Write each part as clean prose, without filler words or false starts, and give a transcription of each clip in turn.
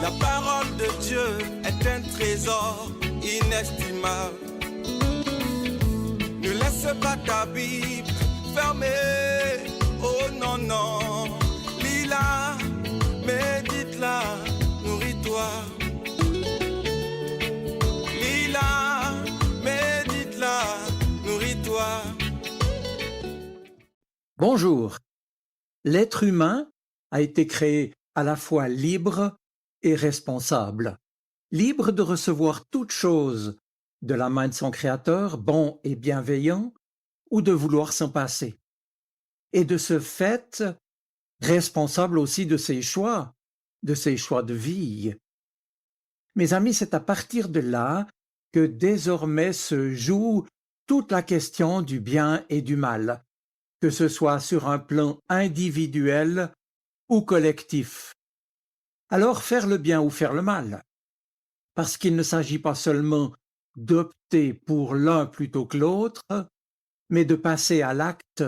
La parole de Dieu est un trésor inestimable. Ne laisse pas ta Bible fermée. Oh non, non. Lis-la, médite-la, nourris-toi. Lis-la, médite-la, nourris-toi. Bonjour. L'être humain a été créé à la fois libre et responsable. Libre de recevoir toute chose de la main de son Créateur, bon et bienveillant, ou de vouloir s'en passer. Et de ce fait, responsable aussi de ses choix de vie. Mes amis, c'est à partir de là que désormais se joue toute la question du bien et du mal, que ce soit sur un plan individuel ou collectif. Alors faire le bien ou faire le mal, parce qu'il ne s'agit pas seulement d'opter pour l'un plutôt que l'autre, mais de passer à l'acte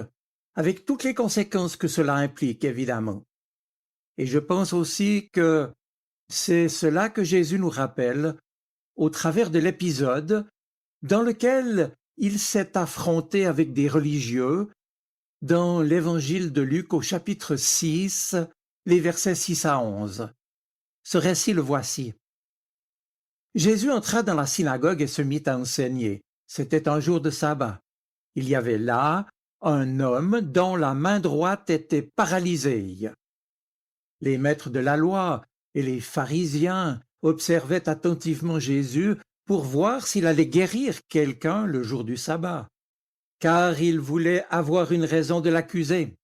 avec toutes les conséquences que cela implique, évidemment. Et je pense aussi que c'est cela que Jésus nous rappelle au travers de l'épisode dans lequel il s'est affronté avec des religieux dans l'évangile de Luc au chapitre 6, les versets 6 à 11. Ce récit le voici. Jésus entra dans la synagogue et se mit à enseigner. C'était un jour de sabbat. Il y avait là un homme dont la main droite était paralysée. Les maîtres de la loi et les pharisiens observaient attentivement Jésus pour voir s'il allait guérir quelqu'un le jour du sabbat, car ils voulaient avoir une raison de l'accuser.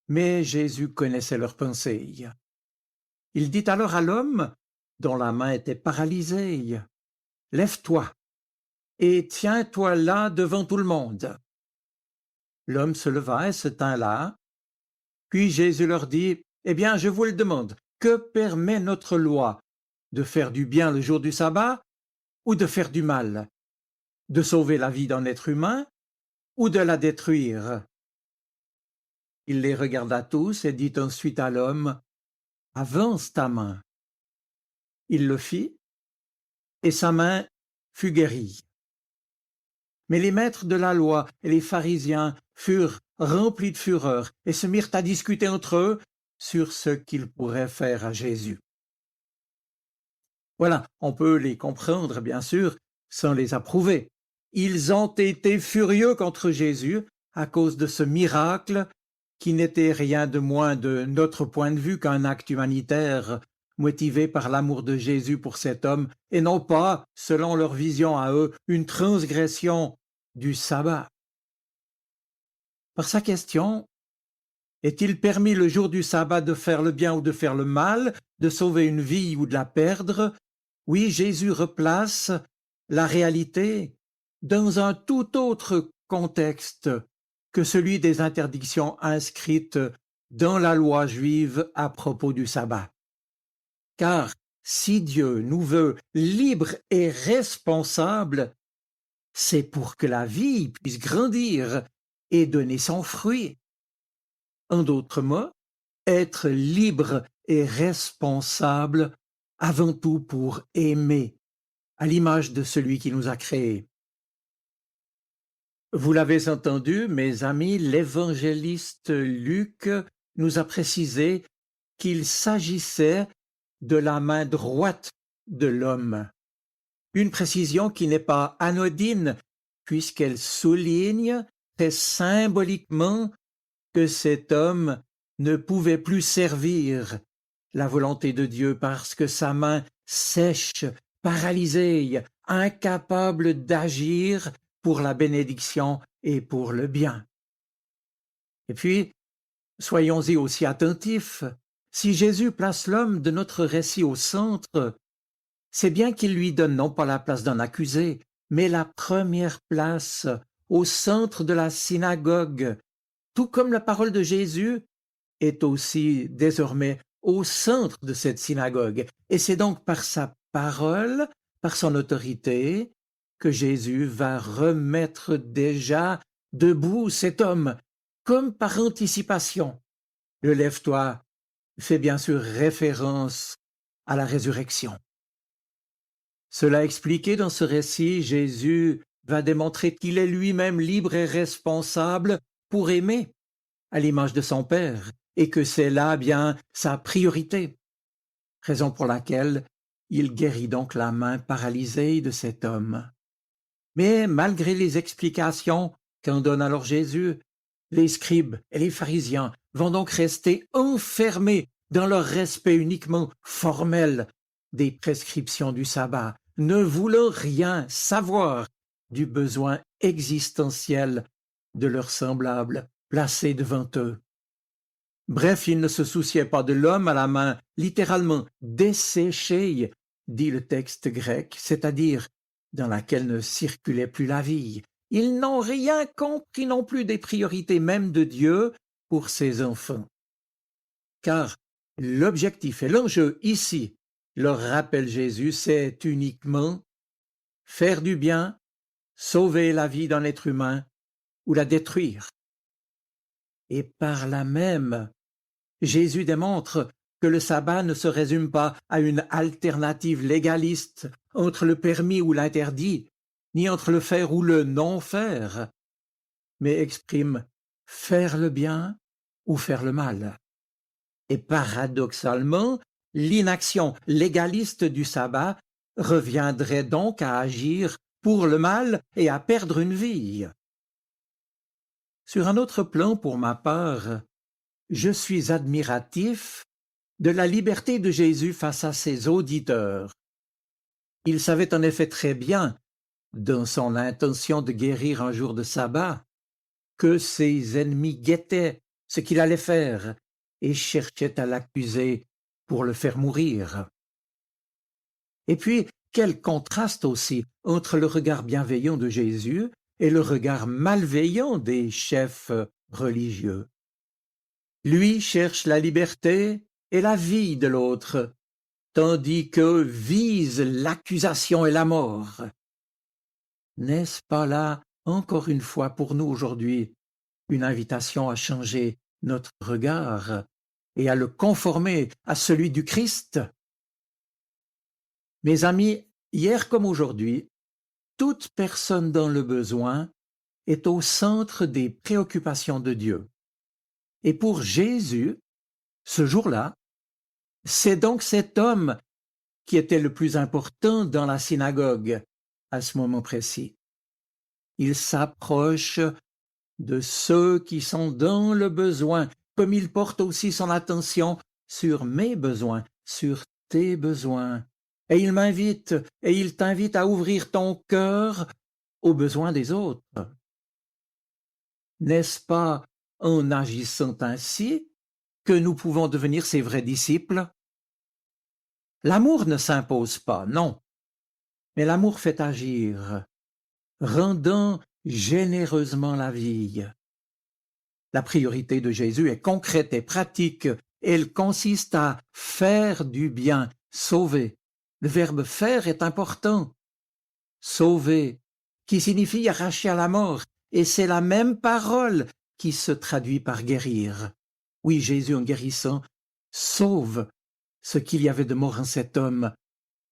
Mais Jésus connaissait leurs pensées. Il dit alors à l'homme dont la main était paralysée, « Lève-toi et tiens-toi là devant tout le monde. » L'homme se leva et se tint là. Puis Jésus leur dit, « Eh bien, je vous le demande, que permet notre loi? De faire du bien le jour du sabbat ou de faire du mal? De sauver la vie d'un être humain ou de la détruire? » Il les regarda tous et dit ensuite à l'homme, « Avance ta main. » Il le fit, et sa main fut guérie. Mais les maîtres de la loi et les pharisiens furent remplis de fureur et se mirent à discuter entre eux sur ce qu'ils pourraient faire à Jésus. Voilà, on peut les comprendre, bien sûr, sans les approuver. Ils ont été furieux contre Jésus à cause de ce miracle qui n'était rien de moins de notre point de vue qu'un acte humanitaire motivé par l'amour de Jésus pour cet homme, et non pas, selon leur vision à eux, une transgression du sabbat. Par sa question, est-il permis le jour du sabbat de faire le bien ou de faire le mal, de sauver une vie ou de la perdre? Oui, Jésus replace la réalité dans un tout autre contexte que celui des interdictions inscrites dans la loi juive à propos du sabbat. Car si Dieu nous veut libres et responsables, c'est pour que la vie puisse grandir et donner son fruit. En d'autres mots, être libre et responsable avant tout pour aimer, à l'image de celui qui nous a créés. Vous l'avez entendu, mes amis, l'évangéliste Luc nous a précisé qu'il s'agissait de la main droite de l'homme. Une précision qui n'est pas anodine, puisqu'elle souligne très symboliquement que cet homme ne pouvait plus servir la volonté de Dieu parce que sa main sèche, paralysée, incapable d'agir pour la bénédiction et pour le bien. Et puis, soyons-y aussi attentifs. Si Jésus place l'homme de notre récit au centre, c'est bien qu'il lui donne non pas la place d'un accusé, mais la première place au centre de la synagogue, tout comme la parole de Jésus est aussi désormais au centre de cette synagogue. Et c'est donc par sa parole, par son autorité, que Jésus va remettre déjà debout cet homme, comme par anticipation. Le lève-toi fait bien sûr référence à la résurrection. Cela expliqué dans ce récit, Jésus va démontrer qu'il est lui-même libre et responsable pour aimer à l'image de son Père et que c'est là bien sa priorité, raison pour laquelle il guérit donc la main paralysée de cet homme. Mais malgré les explications qu'en donne alors Jésus, les scribes et les pharisiens vont donc rester enfermés dans leur respect uniquement formel des prescriptions du sabbat, ne voulant rien savoir du besoin existentiel de leurs semblables placés devant eux. Bref, ils ne se souciaient pas de l'homme à la main littéralement desséchée, dit le texte grec, c'est-à-dire dans laquelle ne circulait plus la vie. Ils n'ont rien compris non plus des priorités même de Dieu pour ses enfants. Car l'objectif et l'enjeu ici, leur rappelle Jésus, c'est uniquement faire du bien, sauver la vie d'un être humain ou la détruire. Et par là même, Jésus démontre que le sabbat ne se résume pas à une alternative légaliste entre le permis ou l'interdit, ni entre le faire ou le non-faire, mais exprime faire le bien ou faire le mal. Et paradoxalement, l'inaction légaliste du sabbat reviendrait donc à agir pour le mal et à perdre une vie. Sur un autre plan, pour ma part, je suis admiratif de la liberté de Jésus face à ses auditeurs. Il savait en effet très bien, dans son intention de guérir un jour de sabbat, que ses ennemis guettaient ce qu'il allait faire et cherchaient à l'accuser pour le faire mourir. Et puis, quel contraste aussi entre le regard bienveillant de Jésus et le regard malveillant des chefs religieux. Lui cherche la liberté et la vie de l'autre, tandis qu'eux visent l'accusation et la mort. N'est-ce pas là, encore une fois pour nous aujourd'hui, une invitation à changer notre regard et à le conformer à celui du Christ? Mes amis, hier comme aujourd'hui, toute personne dans le besoin est au centre des préoccupations de Dieu. Et pour Jésus, ce jour-là, c'est donc cet homme qui était le plus important dans la synagogue à ce moment précis. Il s'approche de ceux qui sont dans le besoin, comme il porte aussi son attention sur mes besoins, sur tes besoins. Et il m'invite et il t'invite à ouvrir ton cœur aux besoins des autres. N'est-ce pas en agissant ainsi que nous pouvons devenir ses vrais disciples? L'amour ne s'impose pas, non, mais l'amour fait agir, rendant généreusement la vie. La priorité de Jésus est concrète et pratique. Elle consiste à faire du bien, sauver. Le verbe faire est important. Sauver, qui signifie arracher à la mort, et c'est la même parole qui se traduit par guérir. Oui, Jésus, en guérissant, sauve ce qu'il y avait de mort en cet homme,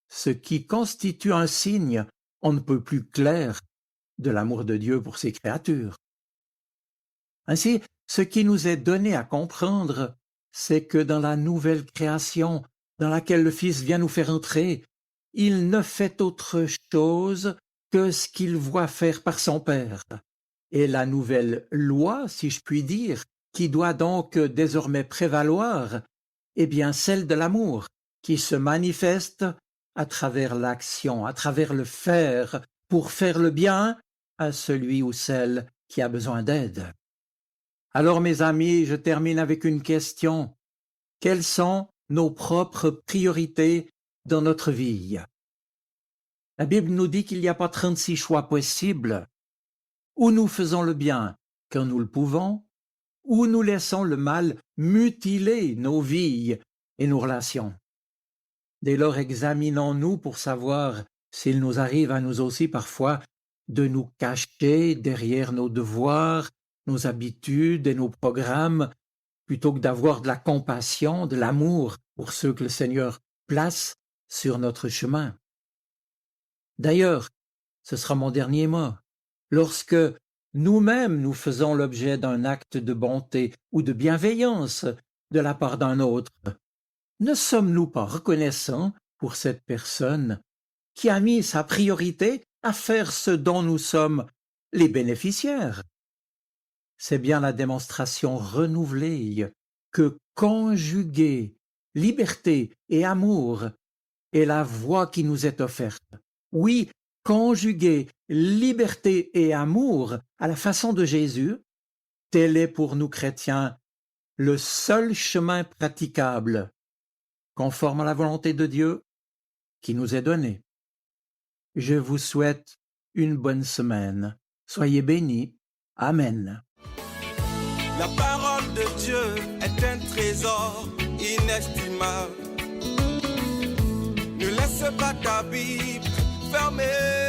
ce qui constitue un signe on ne peut plus clair de l'amour de Dieu pour ses créatures. Ainsi, ce qui nous est donné à comprendre, c'est que dans la nouvelle création dans laquelle le Fils vient nous faire entrer, il ne fait autre chose que ce qu'il voit faire par son Père. Et la nouvelle loi, si je puis dire, qui doit donc désormais prévaloir, est bien celle de l'amour, qui se manifeste à travers l'action, à travers le faire, pour faire le bien à celui ou celle qui a besoin d'aide. Alors, mes amis, je termine avec une question. Quelles sont nos propres priorités dans notre vie? La Bible nous dit qu'il n'y a pas 36 choix possibles. Ou nous faisons le bien quand nous le pouvons, ou nous laissons le mal mutiler nos vies et nos relations. Dès lors, examinons-nous pour savoir s'il nous arrive à nous aussi parfois de nous cacher derrière nos devoirs, nos habitudes et nos programmes, plutôt que d'avoir de la compassion, de l'amour pour ceux que le Seigneur place sur notre chemin. D'ailleurs, ce sera mon dernier mot. Lorsque nous-mêmes nous faisons l'objet d'un acte de bonté ou de bienveillance de la part d'un autre, ne sommes-nous pas reconnaissants pour cette personne qui a mis sa priorité à faire ce dont nous sommes les bénéficiaires? C'est bien la démonstration renouvelée que conjuguer liberté et amour est la voie qui nous est offerte. Oui, conjuguer liberté et amour à la façon de Jésus, tel est pour nous chrétiens le seul chemin praticable, conforme à la volonté de Dieu qui nous est donnée. Je vous souhaite une bonne semaine. Soyez bénis. Amen. La parole de Dieu est un trésor inestimable. Ne laisse pas ta Bible fermée.